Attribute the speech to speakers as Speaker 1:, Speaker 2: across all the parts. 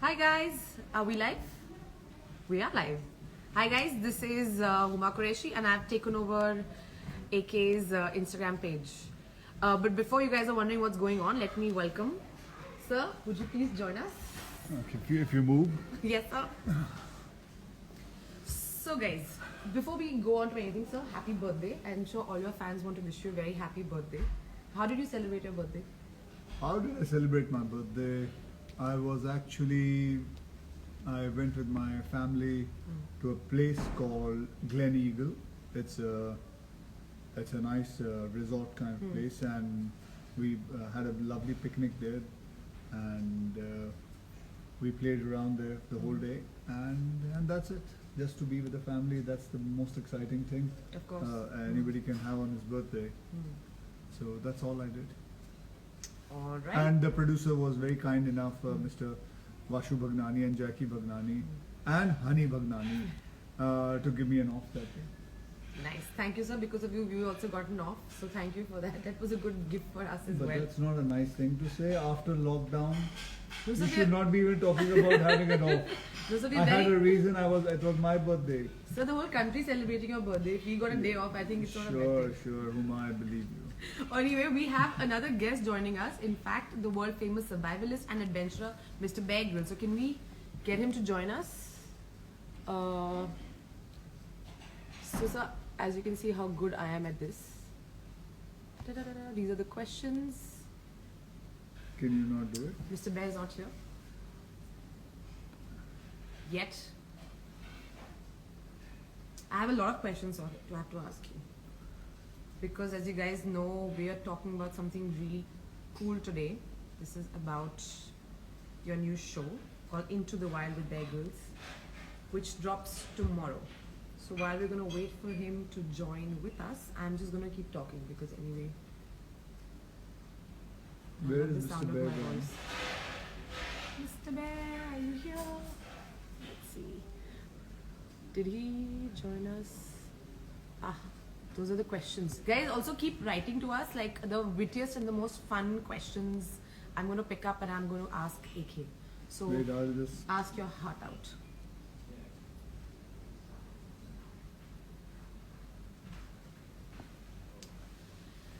Speaker 1: Hi guys, are we live? We are live. Hi guys, this is Huma Qureshi and I've taken over AK's Instagram page. But before you guys are wondering what's going on, let me welcome. Sir, would you please join us?
Speaker 2: Okay, if you move.
Speaker 1: Yes, sir. So guys, before we go on to anything, sir, happy birthday. I'm sure all your fans want to wish you a very happy birthday. How did you celebrate your birthday?
Speaker 2: How did I celebrate my birthday? I went with my family to a place called Glen Eagle. It's a nice resort kind of place, and we had a lovely picnic there, and we played around there the whole day, and that's it. Just to be with the family, that's the most exciting thing.
Speaker 1: Of course.
Speaker 2: Anybody can have on his birthday. So that's all I did.
Speaker 1: All right.
Speaker 2: And the producer was very kind enough, Mr. Vashu Bhagnani and Jackie Bhagnani and Honey Bhagnani, to give me an off that day.
Speaker 1: Nice. Thank you, sir. Because of you, we also got an off. So thank you for that. That was a good gift for us as
Speaker 2: But
Speaker 1: well.
Speaker 2: that's not a nice thing to say after lockdown.
Speaker 1: No,
Speaker 2: You
Speaker 1: sir,
Speaker 2: should not be even talking about having an off.
Speaker 1: No, sir,
Speaker 2: I had a reason. It was my birthday.
Speaker 1: So the whole country celebrating your birthday. If we got a day off, I think it's not a bad thing.
Speaker 2: Sure, Huma, I believe you.
Speaker 1: Anyway, we have another guest joining us. In fact, the world famous survivalist and adventurer, Mr. Bear Grylls. So can we get him to join us? So sir, as you can see how good I am at this. Da-da-da-da. These are the questions.
Speaker 2: Can you not do it?
Speaker 1: Mr. Bear is not here. Yet. I have a lot of questions to have to ask you. Because as you guys know, we are talking about something really cool today. This is about your new show called Into the Wild with Bear Grylls, which drops tomorrow. So while we're going to wait for him to join with us, I'm just going to keep talking because anyway, I
Speaker 2: Where
Speaker 1: love
Speaker 2: is
Speaker 1: the
Speaker 2: Mr.
Speaker 1: sound of
Speaker 2: Bear
Speaker 1: my
Speaker 2: going?
Speaker 1: voice. Mr. Bear, are you here? Let's see. Did he join us? Those are the questions. Guys, also keep writing to us like the wittiest and the most fun questions I'm going to pick up and I'm going to ask AK. So
Speaker 2: Wait, I'll just...
Speaker 1: ask your heart out.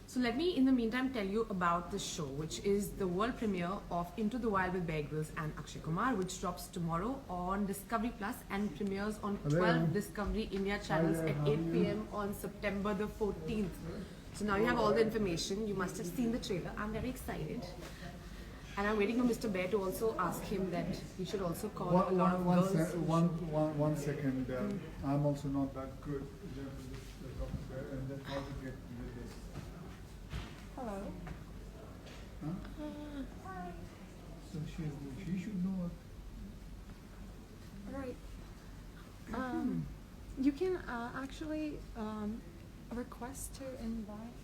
Speaker 1: So let me in the meantime tell you about the show, which is the world premiere of Into the Wild with Bear Grylls and Akshay Kumar, which drops tomorrow on Discovery Plus and premieres on 12 Discovery India channels at 8 p.m. on September the 14th. So now you have all the information. You must have seen the trailer. I'm very excited. And I'm waiting for Mr. Bear to also ask him that he should also call a lot of girls.
Speaker 2: One second. I'm also not that good. And then how to get this.
Speaker 3: Hello.
Speaker 2: Huh? So she should know it.
Speaker 3: Right. You can actually request to invite.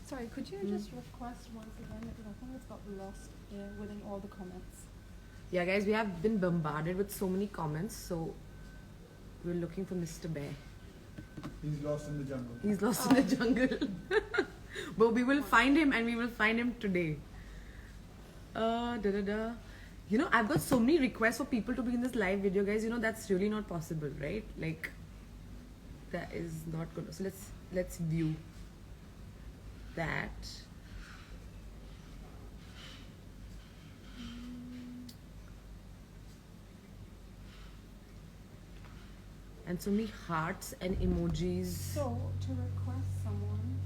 Speaker 3: Sorry, could you just request once again because I think it's got lost within all the comments.
Speaker 1: Yeah, guys, we have been bombarded with so many comments, so we're looking for Mr. Bear.
Speaker 2: He's lost in the jungle.
Speaker 1: He's lost in the jungle. But we will find him and we will find him today. You know, I've got so many requests for people to be in this live video, guys. You know, that's really not possible, right? Like, that is not good. So let's view that. And so many hearts and emojis.
Speaker 3: So to request someone,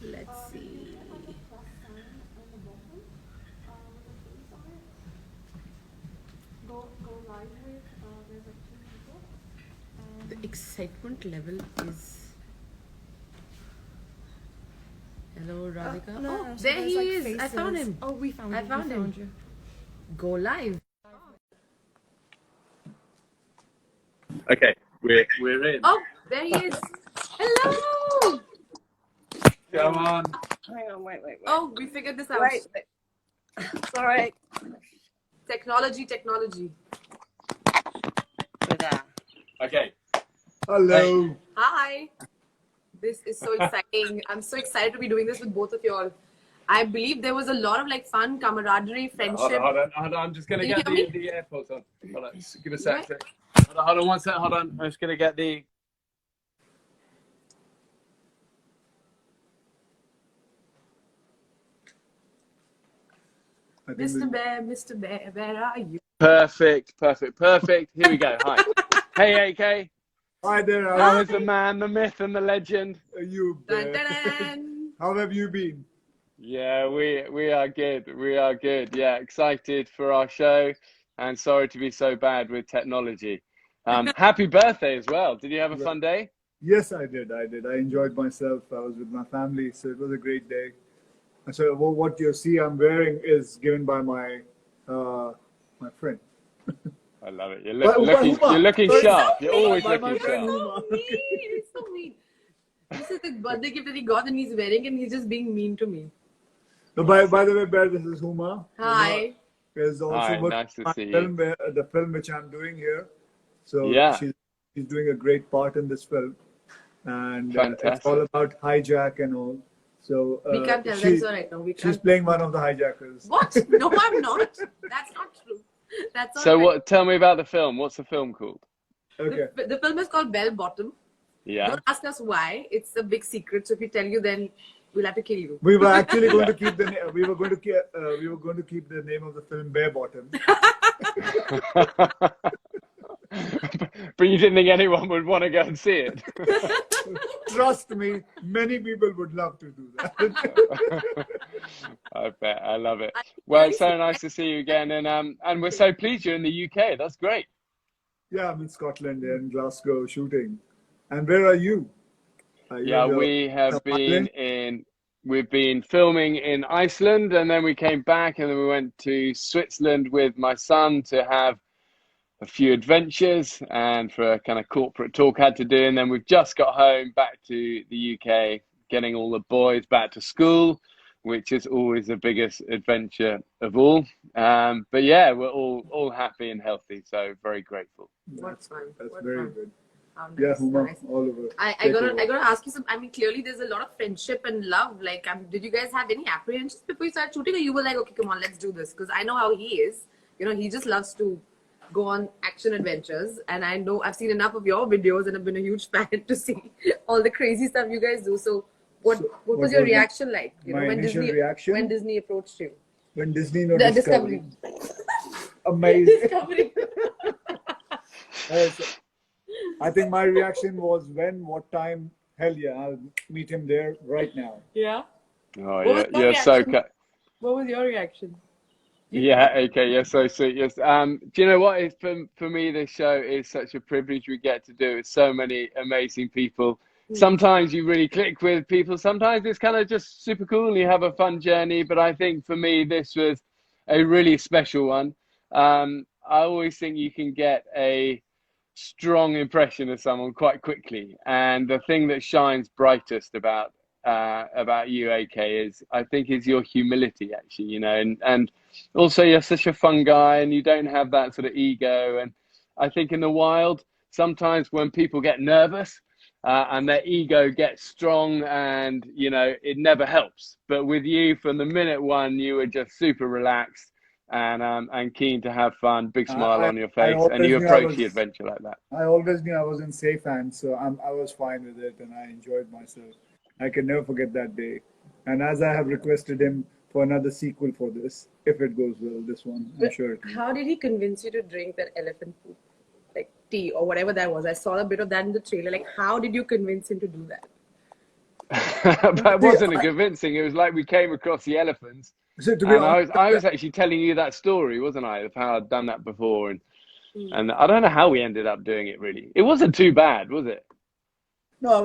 Speaker 1: Let's see.
Speaker 3: Go live with. There's like 2 people.
Speaker 1: The excitement level is. Hello, Radhika.
Speaker 3: No, so
Speaker 1: there
Speaker 3: there's,
Speaker 1: he
Speaker 3: like,
Speaker 1: is. I
Speaker 3: faces.
Speaker 1: found him.
Speaker 3: Oh, we found
Speaker 1: I
Speaker 3: you.
Speaker 1: found
Speaker 3: we
Speaker 1: him.
Speaker 3: Found you.
Speaker 1: Go live.
Speaker 4: Okay, we're in.
Speaker 1: Oh, there he is. Hello.
Speaker 4: Come on.
Speaker 5: Hang on, wait.
Speaker 1: Oh, we figured this out.
Speaker 5: Wait. Sorry.
Speaker 1: Technology.
Speaker 5: We're there.
Speaker 4: Okay.
Speaker 2: Hello.
Speaker 1: Hi. This is so exciting. I'm so excited to be doing this with both of you all. I believe there was a lot of like fun, camaraderie, friendship.
Speaker 4: Hold on. I'm just going to
Speaker 1: Can you
Speaker 4: get
Speaker 1: hear
Speaker 4: the AirPods on. Hold on. Just give a
Speaker 1: Right.
Speaker 4: sec. Hold on 1 sec. Hold on. I'm just going to get the...
Speaker 2: I think
Speaker 1: Mr. Bear, where are you?
Speaker 4: Perfect. Here we go. Hi. Hey, AK.
Speaker 2: Hi there.
Speaker 4: How is the man, the myth, and the legend?
Speaker 2: You
Speaker 1: Dun,
Speaker 2: bet.
Speaker 1: dun, dun.
Speaker 2: How have you been?
Speaker 4: Yeah, we are good. We are good. Yeah, excited for our show, and sorry to be so bad with technology. Happy birthday as well. Did you have a fun day?
Speaker 2: Yes, I did. I enjoyed myself. I was with my family, so it was a great day. So what you see I'm wearing is given by my my friend.
Speaker 4: I love it. You're
Speaker 2: By
Speaker 4: looking.
Speaker 2: Huma.
Speaker 4: You're looking
Speaker 2: Sorry.
Speaker 4: sharp. You're always
Speaker 2: By my
Speaker 4: looking
Speaker 2: friend
Speaker 4: sharp.
Speaker 2: Huma.
Speaker 1: So mean. It's so mean. This is the birthday gift that he got and he's wearing and he's just being mean to me.
Speaker 2: No, by the way, Bear, this is Huma.
Speaker 1: Hi.
Speaker 2: Huma is also
Speaker 4: Hi,
Speaker 2: working
Speaker 4: nice to
Speaker 2: on
Speaker 4: see you.
Speaker 2: the film which I'm doing here. So
Speaker 4: Yeah.
Speaker 2: she's doing a great part in this film, and it's
Speaker 4: Fantastic.
Speaker 2: all about hijack and all. So
Speaker 1: We can't tell them so right now. We
Speaker 2: she's
Speaker 1: can't.
Speaker 2: playing one of the hijackers.
Speaker 1: What? No, I'm not. That's not true. That's not
Speaker 4: So
Speaker 1: right.
Speaker 4: what? Tell me about the film. What's the film called?
Speaker 2: Okay.
Speaker 1: The film is called Bell Bottom.
Speaker 4: Yeah.
Speaker 1: Don't ask us why. It's a big secret. So if we tell you, then we'll have to kill you.
Speaker 2: We were actually going to keep we were going to keep the name of the film Bear Bottom.
Speaker 4: But you didn't think anyone would want to go and see it.
Speaker 2: Trust me, many people would love to do that.
Speaker 4: I bet. I love it. Well, it's so nice to see you again, and we're so pleased you're in the UK. That's great.
Speaker 2: Yeah, I'm in Scotland and Glasgow shooting. And where are you? Are you
Speaker 4: Yeah,
Speaker 2: in
Speaker 4: we have been
Speaker 2: Ireland?
Speaker 4: we've been filming in Iceland, and then we came back, and then we went to Switzerland with my son to have a few adventures and for a kind of corporate talk had to do. And then we've just got home back to the UK, getting all the boys back to school, which is always the biggest adventure of all. But yeah, we're all happy and healthy, so very grateful.
Speaker 1: What's fun?
Speaker 2: That's
Speaker 1: What
Speaker 2: very
Speaker 1: fun.
Speaker 2: good.
Speaker 1: How nice.
Speaker 2: Yeah, Huma,
Speaker 1: Nice.
Speaker 2: all over.
Speaker 1: I
Speaker 2: Take
Speaker 1: gotta
Speaker 2: over.
Speaker 1: ask you some. I mean, clearly there's a lot of friendship and love. Like, did you guys have any apprehensions before you started shooting, or you were like, okay, come on, let's do this? Because I know how he is. You know, he just loves to go on action adventures, and I know I've seen enough of your videos, and I've been a huge fan to see all the crazy stuff you guys do. So, what was your reaction like? You know,
Speaker 2: my
Speaker 1: when
Speaker 2: initial
Speaker 1: Disney
Speaker 2: reaction?
Speaker 1: Disney approached you?
Speaker 2: When Disney no
Speaker 1: The
Speaker 2: Discovery.
Speaker 1: Discovery.
Speaker 2: Amazing.
Speaker 1: Discovery.
Speaker 2: So I think my reaction was what time? Hell yeah, I'll meet him there right now.
Speaker 1: Yeah.
Speaker 4: Oh,
Speaker 1: What was
Speaker 4: yeah,
Speaker 1: your
Speaker 4: you're so
Speaker 1: reaction? What was your reaction?
Speaker 4: yeah, okay, you're so sweet. Yes. Do you know what? It's for me, this show is such a privilege we get to do with so many amazing people. Sometimes you really click with people. Sometimes it's kind of just super cool and you have a fun journey. But I think for me, this was a really special one. I always think you can get a strong impression of someone quite quickly, and the thing that shines brightest about you, AK, is I think is your humility, actually. You know, and also you're such a fun guy, and you don't have that sort of ego. And I think in the wild, sometimes when people get nervous and their ego gets strong, and you know, it never helps. But with you, from the minute one, you were just super relaxed and keen to have fun, big smile on your
Speaker 2: I
Speaker 4: face, and
Speaker 2: always
Speaker 4: you
Speaker 2: knew
Speaker 4: approach the adventure like that.
Speaker 2: I always knew I was in safe hands, so I was fine with it, and I enjoyed myself. I can never forget that day. And as I have requested him for another sequel for this, if it goes well, this one, I'm sure. It will.
Speaker 1: How did he convince you to drink that elephant poop, like tea or whatever that was? I saw a bit of that in the trailer. Like, how did you convince him to do that?
Speaker 4: That wasn't a convincing. It was like we came across the elephants,
Speaker 2: So to be
Speaker 4: and
Speaker 2: honest,
Speaker 4: I was actually telling you that story, wasn't I, of how I'd done that before, and I don't know how we ended up doing it. Really, it wasn't too bad, was it?
Speaker 2: no, I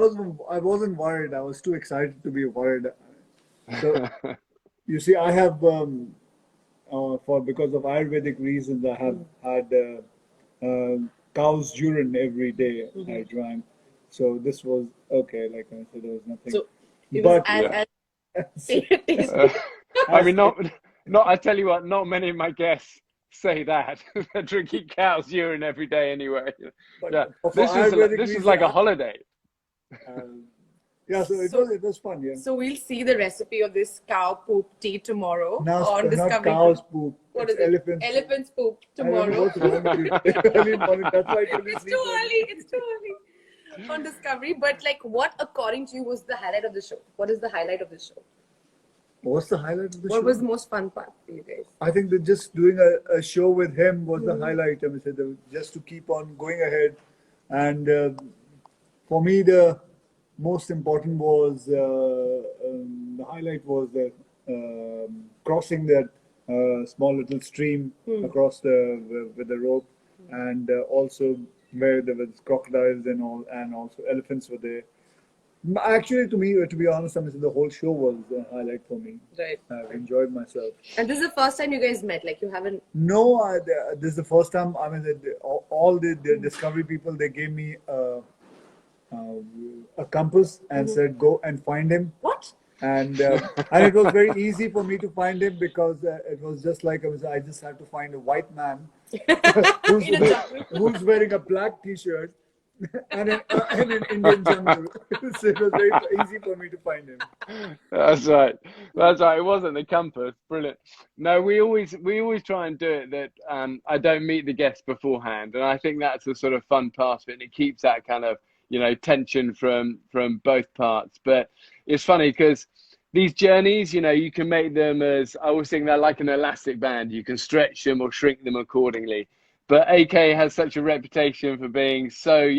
Speaker 2: wasn't worried. I was too excited to be worried. So you see, I have because of Ayurvedic reasons, I have had cow's urine every day. I drank, so this was okay. Like I said, there was nothing.
Speaker 1: So it
Speaker 2: But
Speaker 1: was as tasty.
Speaker 4: I mean, not. I tell you what, not many of my guests say that. They're drinking cow's urine every day anyway.
Speaker 2: But
Speaker 4: Yeah,
Speaker 2: for
Speaker 4: this
Speaker 2: Ayurvedic
Speaker 4: is
Speaker 2: reason,
Speaker 4: like a holiday.
Speaker 2: yeah, so it was fun. Yeah.
Speaker 1: So we'll see the recipe of this cow poop tea tomorrow
Speaker 2: Now
Speaker 1: on
Speaker 2: not
Speaker 1: Discovery.
Speaker 2: cow's poop.
Speaker 1: What
Speaker 2: It's
Speaker 1: is it?
Speaker 2: elephants.
Speaker 1: Elephant's poop
Speaker 2: I don't know
Speaker 1: tomorrow.
Speaker 2: what's wrong with you. Early morning, that's why I told you
Speaker 1: It's
Speaker 2: sleep
Speaker 1: too
Speaker 2: early.
Speaker 1: early. It's too early. On Discovery, but like, what according to you was the highlight of the show? What is the highlight of the show?
Speaker 2: What's the highlight of the show?
Speaker 1: What was the most fun part for you guys?
Speaker 2: I think that just doing a show with him was the highlight. I mean, so just to keep on going ahead. And for me, the most important was the highlight was that crossing that small little stream across with the rope, and also where there was crocodiles and all, and also elephants were there. Actually, to be honest, I mean, the whole show was a highlight for me.
Speaker 1: Right.
Speaker 2: I've enjoyed myself.
Speaker 1: And this is the first time you guys met. Like, you haven't.
Speaker 2: No, this is the first time. I mean, all the Discovery people, they gave me a compass and said, "Go and find him."
Speaker 1: What?
Speaker 2: And it was very easy for me to find him because it was just like I just had to find a white man who's wearing a black T-shirt and in an Indian jungle. So it was very easy for me to find him.
Speaker 4: That's right. That's right. It wasn't the compass. Brilliant. No, we always try and do it that I don't meet the guests beforehand, and I think that's the sort of fun part of it. And it keeps that kind of tension from both parts. But it's funny because these journeys, you can make them as, I always think they're like an elastic band. You can stretch them or shrink them accordingly. But AK has such a reputation for being so,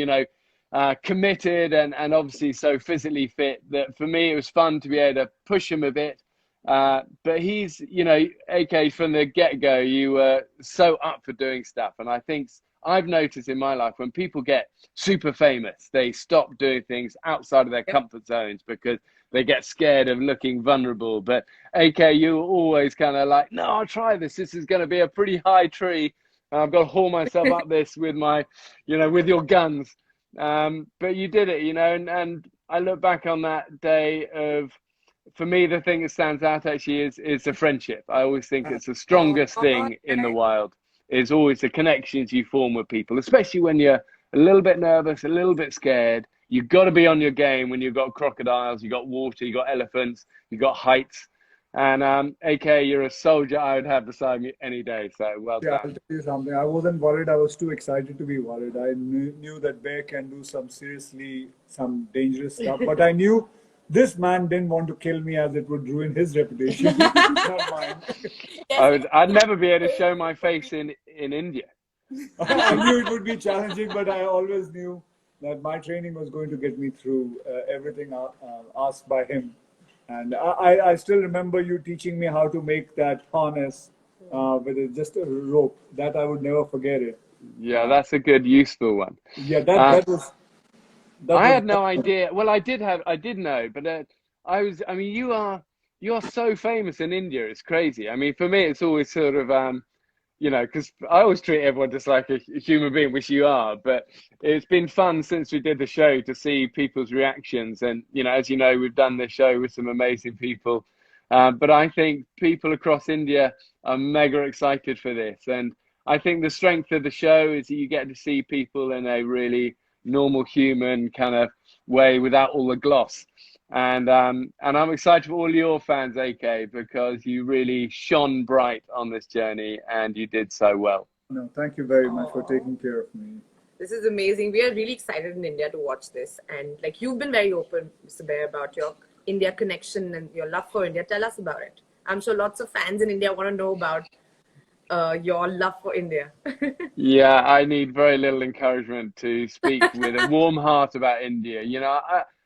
Speaker 4: committed and obviously so physically fit that for me, it was fun to be able to push him a bit. But he's, AK from the get-go, you were so up for doing stuff. And I think I've noticed in my life when people get super famous, they stop doing things outside of their comfort zones because they get scared of looking vulnerable. But AK, you were always kind of like, no, I'll try this. This is going to be a pretty high tree. I've got to haul myself up this with my, with your guns. But you did it, and I look back on that day of, for me, the thing that stands out actually is the friendship. I always think it's the strongest thing in the wild, is always the connections you form with people, especially when you're a little bit nervous, a little bit scared. You've got to be on your game when you've got crocodiles, you've got water, you've got elephants, you've got heights. And AK, you're a soldier I would have beside me any day. So well done.
Speaker 2: I'll tell you something. I wasn't worried. I was too excited to be worried. I knew that Bear can do some dangerous stuff. But I knew this man didn't want to kill me as it would ruin his reputation. Not mine.
Speaker 4: I'd never be able to show my face in India.
Speaker 2: I knew it would be challenging, but I always knew that my training was going to get me through everything asked by him. And I still remember you teaching me how to make that harness with just a rope. That I would never forget it.
Speaker 4: Yeah, that's a good, useful one.
Speaker 2: Yeah, that was.
Speaker 4: I had no idea. Well, I did know, but you are so famous in India. It's crazy. I mean, for me, it's always sort of, because I always treat everyone just like a human being, which you are. But it's been fun since we did the show to see people's reactions. And, as you know, we've done this show with some amazing people. But I think people across India are mega excited for this. And I think the strength of the show is that you get to see people in a really normal human kind of way without all the gloss. And I'm excited for all your fans, AK, because you really shone bright on this journey and you did so well.
Speaker 2: No, thank you very much for taking care of me.
Speaker 1: This is amazing. We are really excited in India to watch this. And like, you've been very open, Mr. Bear, about your India connection and your love for India. Tell us about it. I'm sure lots of fans in India want to know about your love for India.
Speaker 4: Yeah, I need very little encouragement to speak with a warm heart about India.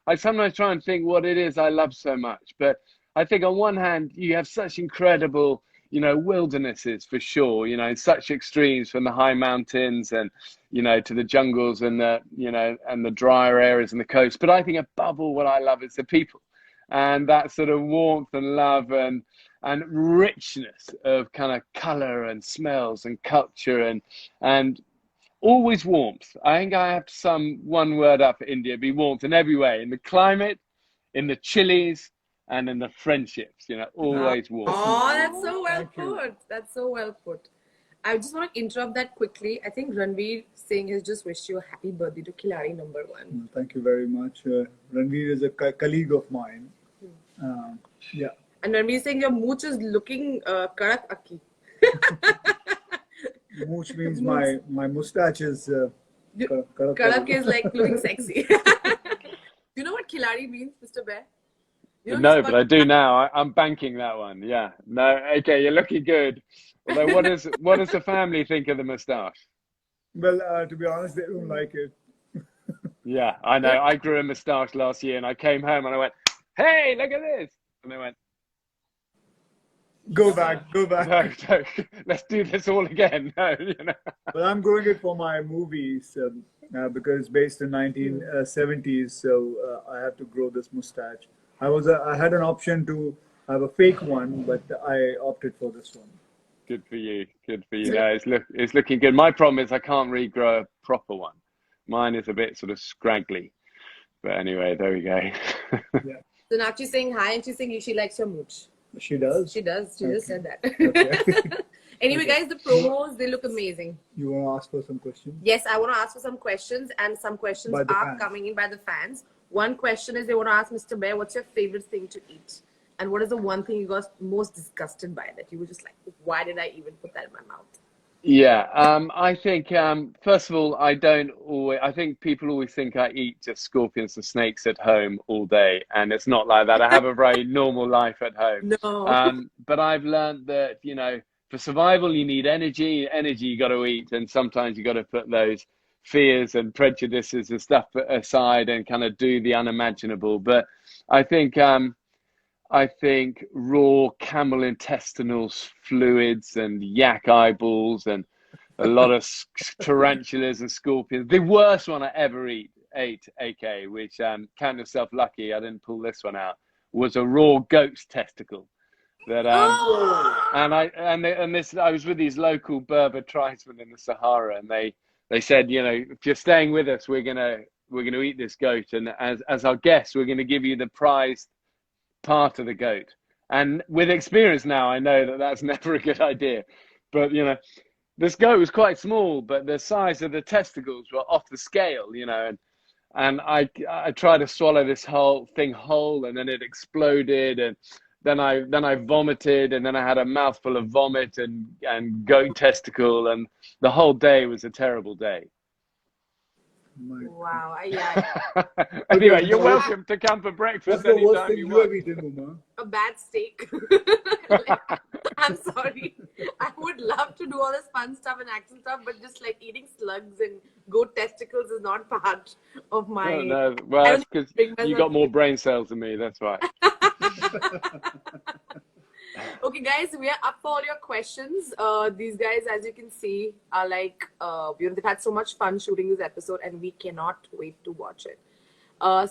Speaker 4: I sometimes try and think what it is I love so much. But I think on one hand, you have such incredible, wildernesses for sure, in such extremes from the high mountains and, to the jungles and and the drier areas and the coast. But I think above all, what I love is the people and that sort of warmth and love and richness of kind of color and smells and culture and always warmth. I think I have to sum one word up for India, be warmth in every way, in the climate, in the chilies, and in the friendships, always warmth.
Speaker 1: Oh, that's so well put. That's so well put. I just want to interrupt that quickly. I think Ranveer Singh has just wished you a happy birthday to Khiladi number 1.
Speaker 2: Thank you very much. Ranveer is a colleague of mine. Yeah.
Speaker 1: And Ranveer Singh, your mooch is looking karak aki.
Speaker 2: Mooch means my mustache is
Speaker 1: Karak is like looking sexy. Do you know what Khiladi means, Mr. Bear? You know,
Speaker 4: No, but I do now. I'm banking that one. Yeah. No. Okay, you're looking good. Although, what does the family think of the moustache?
Speaker 2: Well, to be honest, they don't like it.
Speaker 4: Yeah, I know. I grew a moustache last year, and I came home and I went, "Hey, look at this!" And they went,
Speaker 2: Go back.
Speaker 4: "No, let's do this all again." No, you know.
Speaker 2: But I'm growing it for my movies because it's based in 1970s, so I have to grow this mustache. I had an option to have a fake one, but I opted for this one.
Speaker 4: Good for you. Good for you. No, it's looking good. My problem is I can't really grow a proper one. Mine is a bit sort of scraggly. But anyway, there we go.
Speaker 2: Yeah.
Speaker 1: So now she's saying hi and she's saying she likes your mooch.
Speaker 2: She does?
Speaker 1: She does. She just said that.
Speaker 2: Okay.
Speaker 1: Anyway, guys, the promos, they look amazing.
Speaker 2: You want to ask for some questions?
Speaker 1: Yes, I want to ask for some questions, and some questions
Speaker 2: By the
Speaker 1: are
Speaker 2: fans.
Speaker 1: coming in by the fans. One question is they want to ask Mr. Bear, what's your favorite thing to eat? And what is the one thing you got most disgusted by that you were just like, why did I even put that in my mouth?
Speaker 4: Yeah, I think first of all, I think people always think I eat just scorpions and snakes at home all day, and it's not like that. I have a very normal life at home.
Speaker 1: No.
Speaker 4: But I've learned that, you know, for survival, you need energy. Energy you got to eat, and sometimes you got to put those fears and prejudices and stuff aside and kind of do the unimaginable. But I think raw camel intestinal fluids and yak eyeballs and a lot of tarantulas and scorpions. The worst one I ever ate, AK, which count yourself lucky I didn't pull this one out, was a raw goat's testicle. That I was with these local Berber tribesmen in the Sahara, and they said, you know, if you're staying with us, we're gonna eat this goat, and as our guests, we're gonna give you the prized part of the goat. And with experience now, I know that that's never a good idea. But you know, this goat was quite small, but the size of the testicles were off the scale, you know. And I tried to swallow this whole thing whole, and then it exploded, and then I vomited, and then I had a mouthful of vomit and goat testicle, and the whole day was a terrible day.
Speaker 1: Wow. Yeah.
Speaker 4: Anyway, you're welcome to come for breakfast.
Speaker 2: What's the worst
Speaker 4: anytime
Speaker 2: thing
Speaker 4: you
Speaker 2: you
Speaker 4: want.
Speaker 2: have eaten, Uma?
Speaker 1: A bad steak. I'm sorry. I would love to do all this fun stuff and action stuff, but just like eating slugs and goat testicles is not part of my...
Speaker 4: No. Well, that's because you got more brain cells than me. That's right.
Speaker 1: Okay, guys, we are up for all your questions. These guys, as you can see, are like, they've had so much fun shooting this episode, and we cannot wait to watch it.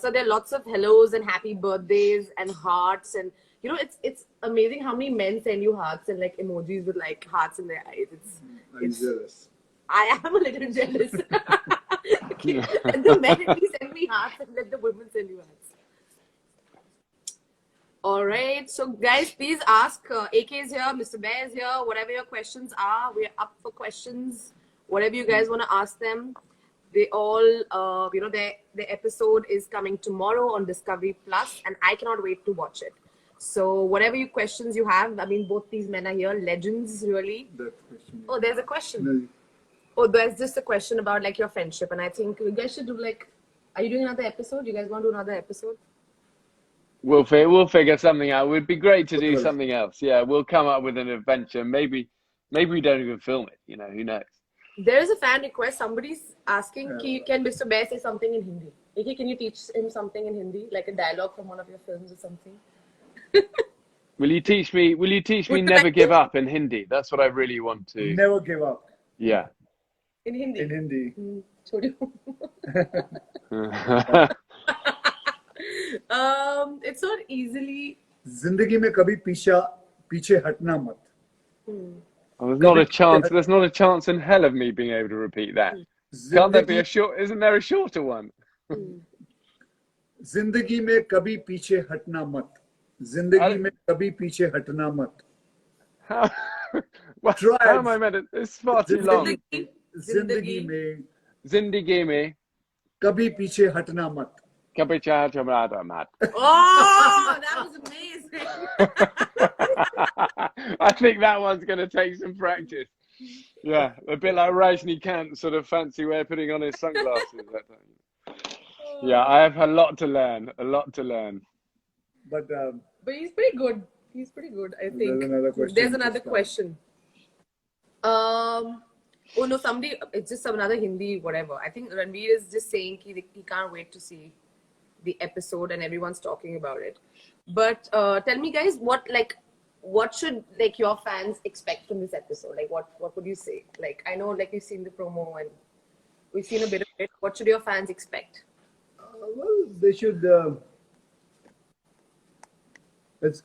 Speaker 1: So there are lots of hellos and happy birthdays and hearts, and you know, it's amazing how many men send you hearts and like emojis with like hearts in their eyes.
Speaker 2: I'm jealous.
Speaker 1: I am a little jealous. Okay. Let the men at least send me hearts and let the women send you hearts. All right. So, guys, please ask. AK is here. Mr. Bear is here. Whatever your questions are, we're up for questions. Whatever you guys want to ask them. They all, the episode is coming tomorrow on Discovery Plus, and I cannot wait to watch it. So, whatever questions you have, I mean, both these men are here. Legends, really.
Speaker 2: That question.
Speaker 1: Oh, there's a question.
Speaker 2: No.
Speaker 1: Oh, there's just a question about like your friendship, and I think you guys should do like, are you doing another episode? You guys want to do another episode?
Speaker 4: We'll figure something out. It would be great to do something else. Yeah, we'll come up with an adventure. Maybe we don't even film it. You know, who knows?
Speaker 1: There is a fan request. Somebody's asking, can Mr. Bear say something in Hindi? AK, can you teach him something in Hindi, like a dialogue from one of your films or something?
Speaker 4: Will you teach me never give up in Hindi? That's what I really want to.
Speaker 2: Never give up.
Speaker 4: Yeah.
Speaker 1: In Hindi.
Speaker 2: In Hindi.
Speaker 1: It's not easily.
Speaker 2: जिंदगी में कभी पीछे हटना मत.
Speaker 4: There's not a chance in hell of me being able to repeat that. Can't there be isn't there a shorter one?
Speaker 2: जिंदगी में कभी पीछे हटना मत. जिंदगी में कभी पीछे हटना मत.
Speaker 4: What?
Speaker 2: Try
Speaker 4: How
Speaker 2: it.
Speaker 4: am I meant to? It's far too long.
Speaker 1: Zindagi.
Speaker 2: जिंदगी में
Speaker 4: Zindagi mein
Speaker 2: कभी पीछे हटना मत.
Speaker 4: kabhi chaat chamada mat.
Speaker 1: Oh, that was amazing.
Speaker 4: I think that one's going to take some practice. Yeah, a bit like Rajnikant, sort of fancy way of putting on his sunglasses. Yeah, I have a lot to learn. A lot to learn.
Speaker 2: But
Speaker 1: But he's pretty good. He's pretty good, I think.
Speaker 2: there's another question.
Speaker 1: There's another question. Oh no, somebody, it's just another Hindi, whatever. I think Ranveer is just saying he can't wait to see the episode and everyone's talking about it. But tell me guys, what should like your fans expect from this episode? Like what would you say? Like I know like you've seen the promo and we've seen a bit of it. What should your fans expect?
Speaker 2: well, they should. There's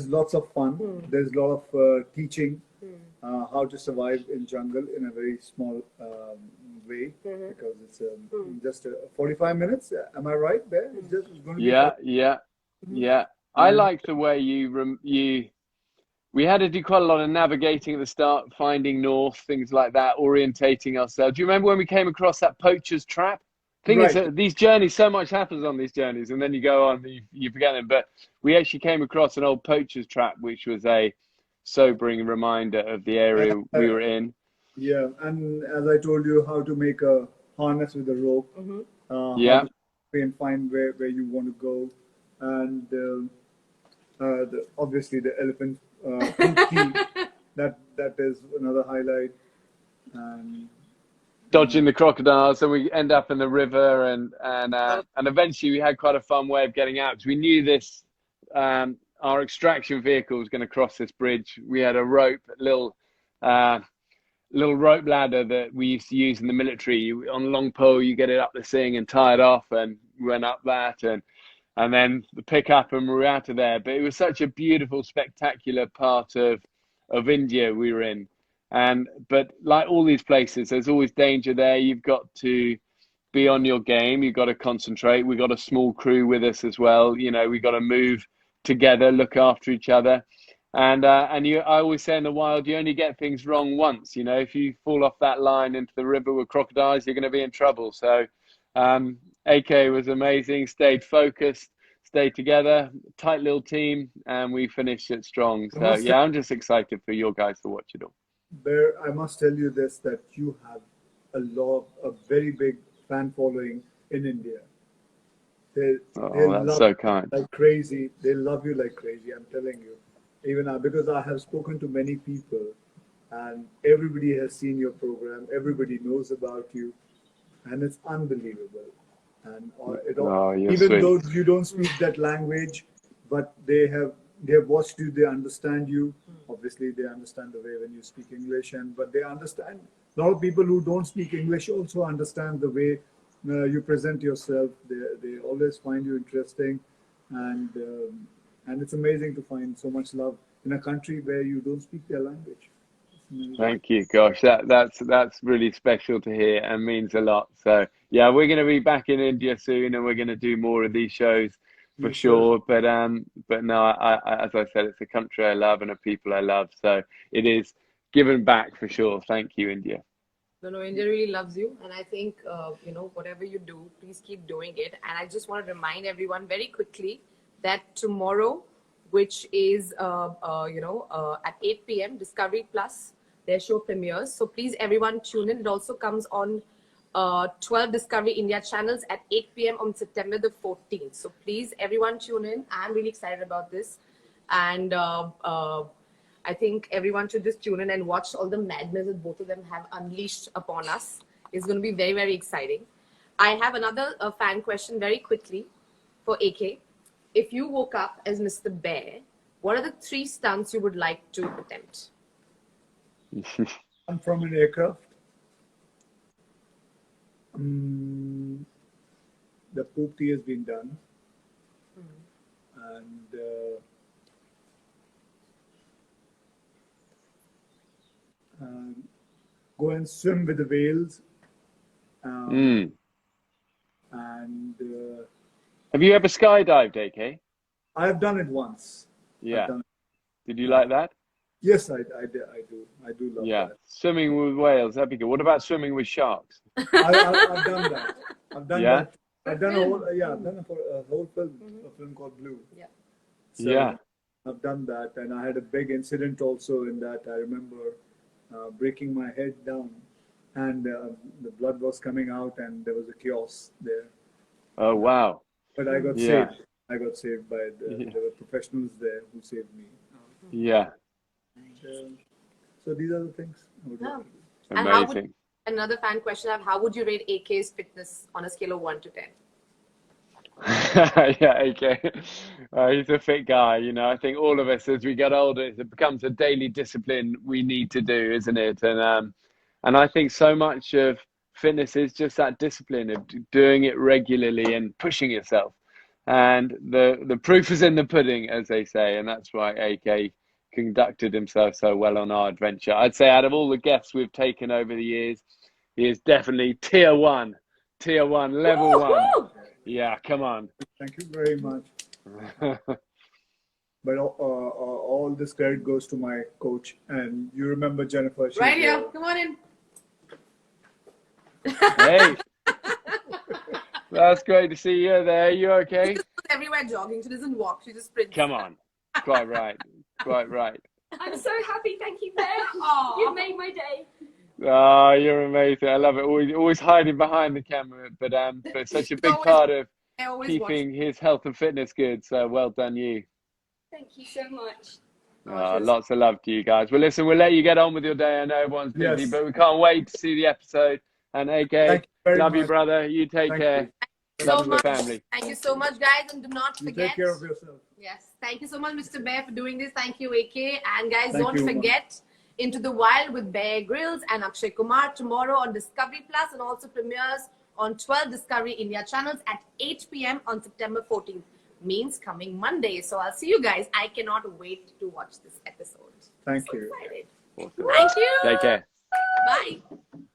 Speaker 2: lots of fun. There's a lot of teaching how to survive in jungle in a very small way because it's just 45 minutes. Am I right, Bear? It's going to be
Speaker 4: Yeah. I like the way we had to do quite a lot of navigating at the start, finding north, things like that, orientating ourselves. Do you remember when we came across that poacher's trap? Thing is that these journeys, so much happens on these journeys, and then you go on, you forget them. But we actually came across an old poacher's trap, which was a sobering reminder of the area we were in.
Speaker 2: Yeah, and as I told you, how to make a harness with a rope. How to find where you want to go, and obviously the elephant key. that is another highlight. And
Speaker 4: Dodging the crocodiles, and we end up in the river, and eventually we had quite a fun way of getting out because we knew this. Our extraction vehicle was going to cross this bridge. We had a rope, little rope ladder that we used to use in the military. On a long pole, you get it up the thing and tie it off, and we went up that, and then the pickup, and we were out of there. But it was such a beautiful, spectacular part of India we were in. But like all these places, there's always danger there. You've got to be on your game. You've got to concentrate. We've got a small crew with us as well. You know, we've got to move together, look after each other. I always say in the wild, you only get things wrong once. You know, if you fall off that line into the river with crocodiles, you're going to be in trouble. So AK was amazing, stayed focused, stayed together, tight little team, and we finished it strong. So yeah, I'm just excited for your guys to watch it all.
Speaker 2: Bear, I must tell you this, that you have a very big fan following in India. They
Speaker 4: that's
Speaker 2: love
Speaker 4: so kind.
Speaker 2: you like crazy. They love you like crazy, I'm telling you. Even because I have spoken to many people and everybody has seen your program, everybody knows about you, and it's unbelievable. And even though you don't speak that language, but they have watched you, they understand you. Obviously, they understand the way when you speak English, but they understand. A lot of people who don't speak English also understand the way you present yourself. They always find you interesting, and it's amazing to find so much love in a country where you don't speak their language.
Speaker 4: Thank you. Gosh, that's really special to hear and means a lot. So yeah, we're going to be back in India soon, and we're going to do more of these shows for sure. But no, I, as I said, it's a country I love and a people I love. So it is given back for sure. Thank you, India.
Speaker 1: No, India really loves you, and I think whatever you do, please keep doing it. And I just want to remind everyone very quickly that tomorrow, which is at 8 p.m. Discovery Plus, their show premieres. So please, everyone, tune in. It also comes on 12 Discovery India channels at 8 p.m. on September the 14th. So please, everyone, tune in. I'm really excited about this, and I think everyone should just tune in and watch all the madness that both of them have unleashed upon us. It's going to be very, very exciting. I have another fan question very quickly for AK. If you woke up as Mr. Bear, what are the 3 stunts you would like to attempt?
Speaker 2: I'm from an aircraft. The poop tea has been done. And go and swim with the whales. And
Speaker 4: have you ever skydived, AK?
Speaker 2: I have done it once.
Speaker 4: Yeah. Did you like that?
Speaker 2: Yes, I do love
Speaker 4: Yeah,
Speaker 2: that.
Speaker 4: swimming with whales, that'd be good. What about swimming with sharks?
Speaker 2: I've done that. I've done
Speaker 4: Yeah?
Speaker 2: that. I've done a whole, yeah, I've done a whole film, a film called Blue.
Speaker 1: Yeah.
Speaker 2: So
Speaker 4: Yeah.
Speaker 2: I've done that, and I had a big incident also in that. I remember breaking my head down, and the blood was coming out, and there was a chaos there.
Speaker 4: Oh, wow.
Speaker 2: But I got
Speaker 4: Yeah.
Speaker 2: saved. I got saved by
Speaker 4: Yeah.
Speaker 2: there were professionals there who saved me.
Speaker 4: Yeah.
Speaker 2: So these are the things I would
Speaker 1: Yeah.
Speaker 2: love to do.
Speaker 1: And how would,
Speaker 4: Amazing.
Speaker 1: another fan question I have, how would you rate AK's fitness on a scale of 1 to 10?
Speaker 4: Yeah, okay. He's a fit guy, you know. I think all of us, as we get older, it becomes a daily discipline we need to do, isn't it? And I think so much of fitness is just that discipline of doing it regularly and pushing yourself. And the proof is in the pudding, as they say, and that's why AK conducted himself so well on our adventure. I'd say out of all the guests we've taken over the years, he is definitely tier one, level one.
Speaker 1: Woo-hoo!
Speaker 4: Yeah, come on.
Speaker 2: Thank you very much. But all this credit goes to my coach. And you remember Jennifer? She's
Speaker 1: Right here. Come on in.
Speaker 4: Hey, that's great to see you there. You okay?
Speaker 1: She just goes everywhere jogging. She doesn't walk. She just sprints.
Speaker 4: Come on. Quite right. Quite right.
Speaker 5: I'm so happy, thank you, Bear.
Speaker 1: Aw.
Speaker 5: You've made my day.
Speaker 4: Oh, you're amazing. I love it. Always hiding behind the camera, but such a big part of
Speaker 1: I always watch.
Speaker 4: keeping his health and fitness good. So well done, you.
Speaker 5: Thank you so much.
Speaker 4: Lots of love to you guys. Well, listen, we'll let you get on with your day. I know everyone's busy,
Speaker 2: Yes.
Speaker 4: but we can't wait to see the episode. And AK,
Speaker 2: Thank you very
Speaker 4: love you,
Speaker 2: much.
Speaker 4: brother. You take
Speaker 2: Thank
Speaker 4: care.
Speaker 2: you.
Speaker 1: So
Speaker 4: Love the
Speaker 1: much.
Speaker 4: family.
Speaker 1: Thank you so much, guys. And do not
Speaker 2: You
Speaker 1: forget.
Speaker 2: take care of yourself.
Speaker 1: Yes. Thank you so much, Mr. Bear, for doing this. Thank you, AK. And guys,
Speaker 2: Thank
Speaker 1: don't
Speaker 2: you.
Speaker 1: forget Into the Wild with Bear Grylls and Akshay Kumar tomorrow on Discovery Plus, and also premieres on 12 Discovery India channels at 8 p.m. on September 14th. Means coming Monday. So I'll see you guys. I cannot wait to watch this episode.
Speaker 2: Thank
Speaker 1: So
Speaker 2: you.
Speaker 1: excited.
Speaker 4: Awesome.
Speaker 1: Thank you.
Speaker 4: Take care.
Speaker 1: Bye.